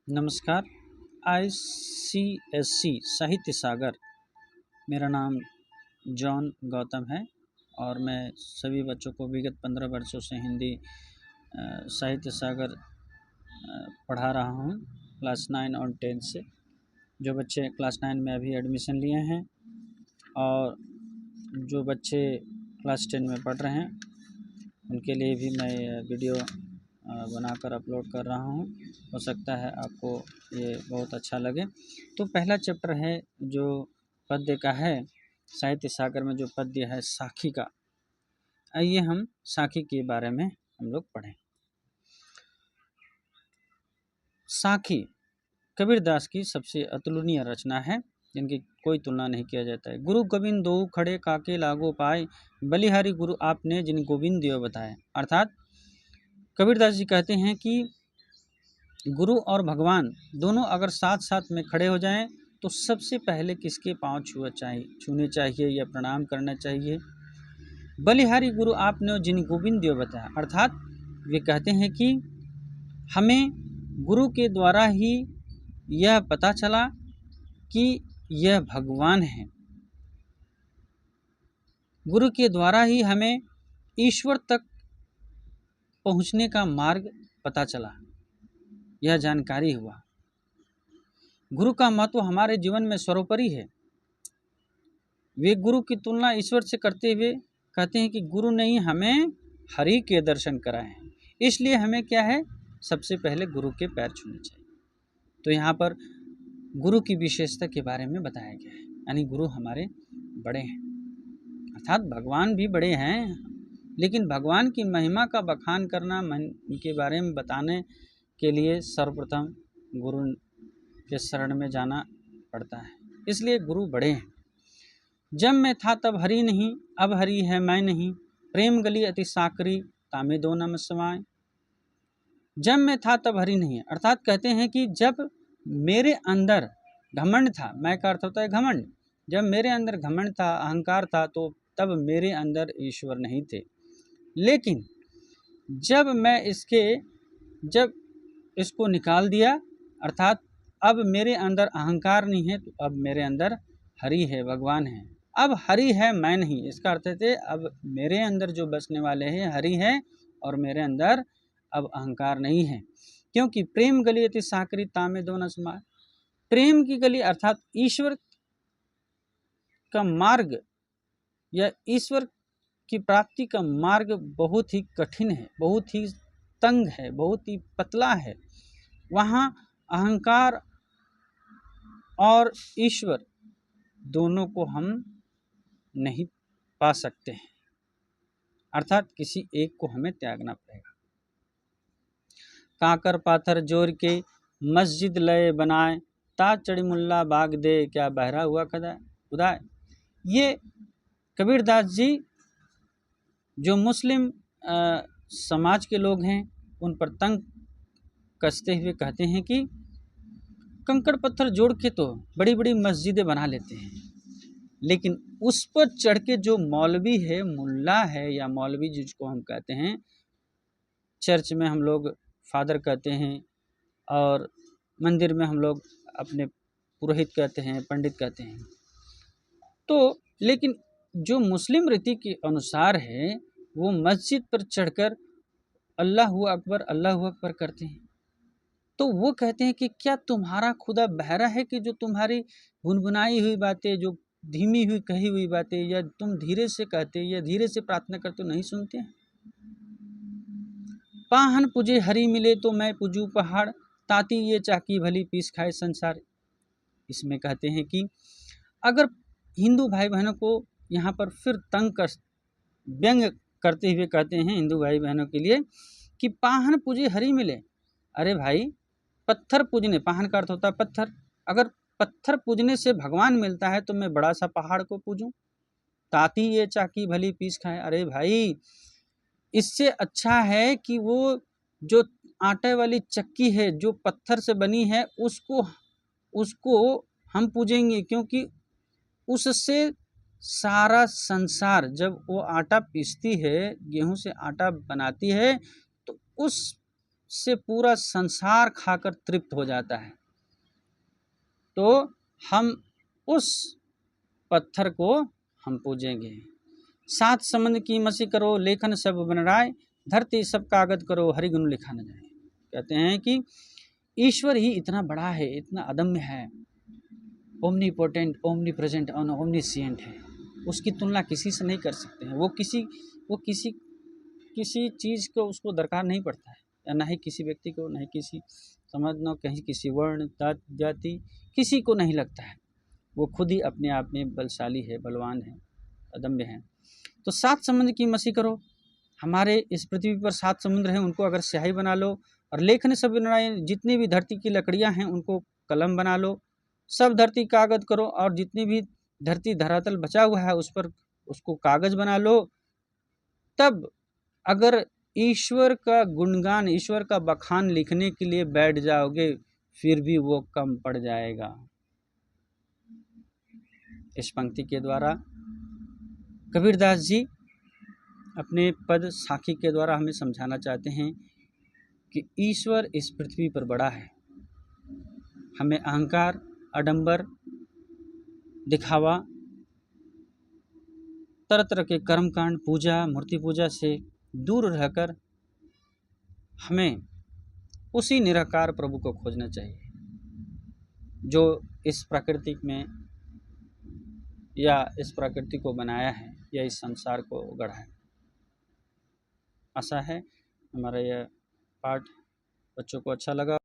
नमस्कार। ICSC साहित्य सागर, मेरा नाम जॉन गौतम है और मैं सभी बच्चों को विगत 15 वर्षों से हिंदी साहित्य सागर पढ़ा रहा हूँ क्लास 9 और 10 से। जो बच्चे क्लास 9 में अभी एडमिशन लिए हैं और जो बच्चे क्लास 10 में पढ़ रहे हैं उनके लिए भी मैं वीडियो बनाकर अपलोड कर रहा हूँ। हो सकता है आपको ये बहुत अच्छा लगे। तो पहला चैप्टर है जो पद्य का है, साहित्य सागर में जो पद्य है साखी का। आइए हम साखी के बारे में हम लोग पढ़ें। साखी कबीरदास की सबसे अतुलनीय रचना है जिनकी कोई तुलना नहीं किया जाता है। गुरु गोविंद दो खड़े काके लागो पाए, बलिहारी गुरु आपने जिन गोविंद देव बताए। अर्थात कबीरदास जी कहते हैं कि गुरु और भगवान दोनों अगर साथ साथ में खड़े हो जाएं तो सबसे पहले किसके पांव छूने चाहिए या प्रणाम करना चाहिए। बलिहारी गुरु आपने जिन गोविंद देव बताया, अर्थात वे कहते हैं कि हमें गुरु के द्वारा ही यह पता चला कि यह भगवान है। गुरु के द्वारा ही हमें ईश्वर तक पहुंचने का मार्ग पता चला, यह जानकारी हुआ। गुरु का महत्व हमारे जीवन में सर्वोपरि है। वे गुरु की तुलना ईश्वर से करते हुए कहते हैं कि गुरु ने ही हमें हरि के दर्शन कराए हैं, इसलिए हमें क्या है, सबसे पहले गुरु के पैर छूने चाहिए। तो यहाँ पर गुरु की विशेषता के बारे में बताया गया है, यानी गुरु हमारे बड़े हैं, अर्थात भगवान भी बड़े हैं, लेकिन भगवान की महिमा का बखान करना, उनके बारे में बताने के लिए सर्वप्रथम गुरु के शरण में जाना पड़ता है, इसलिए गुरु बड़े हैं। जब मैं था तब हरि नहीं, अब हरि है मैं नहीं, प्रेम गली अति साकरी तामे दो नम समाए। जब मैं था तब हरि नहीं है, अर्थात कहते हैं कि जब मेरे अंदर घमंड था, मैं का अर्थ होता है घमंड, जब मेरे अंदर घमंड था, अहंकार था, तो तब मेरे अंदर ईश्वर नहीं थे। लेकिन जब इसको निकाल दिया, अर्थात अब मेरे अंदर अहंकार नहीं है, तो अब मेरे अंदर हरि है, भगवान है। अब हरि है मैं नहीं, इसका अर्थ है अब मेरे अंदर जो बसने वाले हैं हरि है और मेरे अंदर अब अहंकार नहीं है। क्योंकि प्रेम गली अति साकरी तामे दो न समाए। प्रेम की गली अर्थात ईश्वर का मार्ग या ईश्वर की प्राप्ति का मार्ग बहुत ही कठिन है, बहुत ही तंग है, बहुत ही पतला है। वहाँ अहंकार और ईश्वर दोनों को हम नहीं पा सकते हैं, अर्थात किसी एक को हमें त्यागना पड़ेगा। काकर पाथर जोर के मस्जिद लय बनाए, ताज चढ़ी मुल्ला बाग दे क्या बहरा हुआ खुदाए। ये कबीरदास जी जो मुस्लिम समाज के लोग हैं उन पर तंग कसते हुए कहते हैं कि कंकड़ पत्थर जोड़ के तो बड़ी बड़ी मस्जिदें बना लेते हैं, लेकिन उस पर चढ़ के जो मौलवी है, मुल्ला है या मौलवी जिसको हम कहते हैं, चर्च में हम लोग फादर कहते हैं और मंदिर में हम लोग अपने पुरोहित कहते हैं, पंडित कहते हैं। तो लेकिन जो मुस्लिम रीति के अनुसार है वो मस्जिद पर चढ़कर अल्लाहू अकबर करते हैं। तो वो कहते हैं कि क्या तुम्हारा खुदा बहरा है कि जो तुम्हारी गुनगुनाई हुई बातें, जो धीमी हुई कही हुई बातें, या तुम धीरे से कहते या धीरे से प्रार्थना करते नहीं सुनते हैं। पाहन पूजे हरि मिले तो मैं पूजू पहाड़, ताती ये चाकी भली पीस खाए संसार। इसमें कहते हैं कि अगर हिंदू भाई बहनों को यहाँ पर फिर तंग कर व्यंग करते हुए कहते हैं हिंदू भाई बहनों के लिए कि पाहन पूजे हरि मिले। अरे भाई, पत्थर पूजने, पाहन का अर्थ होता है पत्थर, अगर पत्थर पूजने से भगवान मिलता है तो मैं बड़ा सा पहाड़ को पूजूं। ताती ये चाकी भली पीस खाए, अरे भाई इससे अच्छा है कि वो जो आटे वाली चक्की है जो पत्थर से बनी है उसको हम पूजेंगे, क्योंकि उससे सारा संसार, जब वो आटा पीसती है, गेहूं से आटा बनाती है, तो उस से पूरा संसार खाकर तृप्त हो जाता है, तो हम उस पत्थर को हम पूजेंगे। सात समुद्र की मसी करो, लेखन सब बन राय, धरती सब कागज करो, हरि गुण लिखा न जाए। कहते हैं कि ईश्वर ही इतना बड़ा है, इतना अदम्य है, ओमनीपोटेंट, ओमनी प्रेजेंट और ओमनीसिएंट है, उसकी तुलना किसी से नहीं कर सकते हैं। वो किसी चीज़ को उसको दरकार नहीं पड़ता है, या ना ही किसी व्यक्ति को, ना ही किसी समझ, न कहीं किसी वर्ण जाति, किसी को नहीं लगता है। वो खुद ही अपने आप में बलशाली है, बलवान है, अदम्य है। तो सात समुद्र की मसी करो, हमारे इस पृथ्वी पर 7 समुद्र हैं, उनको अगर स्याही बना लो, और लेखन सब बनाए, जितनी भी धरती की लकड़ियां हैं उनको कलम बना लो, सब धरती कागज करो, और जितनी भी धरती धरातल बचा हुआ है उस पर उसको कागज बना लो। तब अगर ईश्वर का गुणगान, ईश्वर का बखान लिखने के लिए बैठ जाओगे, फिर भी वो कम पड़ जाएगा। इस पंक्ति के द्वारा कबीरदास जी अपने पद साखी के द्वारा हमें समझाना चाहते हैं कि ईश्वर इस पृथ्वी पर बड़ा है। हमें अहंकार, आडंबर, दिखावा, तरह तरह के कर्मकांड, पूजा, मूर्ति पूजा से दूर रहकर हमें उसी निराकार प्रभु को खोजना चाहिए, जो इस प्रकृति में या इस प्रकृति को बनाया है या इस संसार को गढ़ा है। आशा है हमारा यह पाठ बच्चों को अच्छा लगा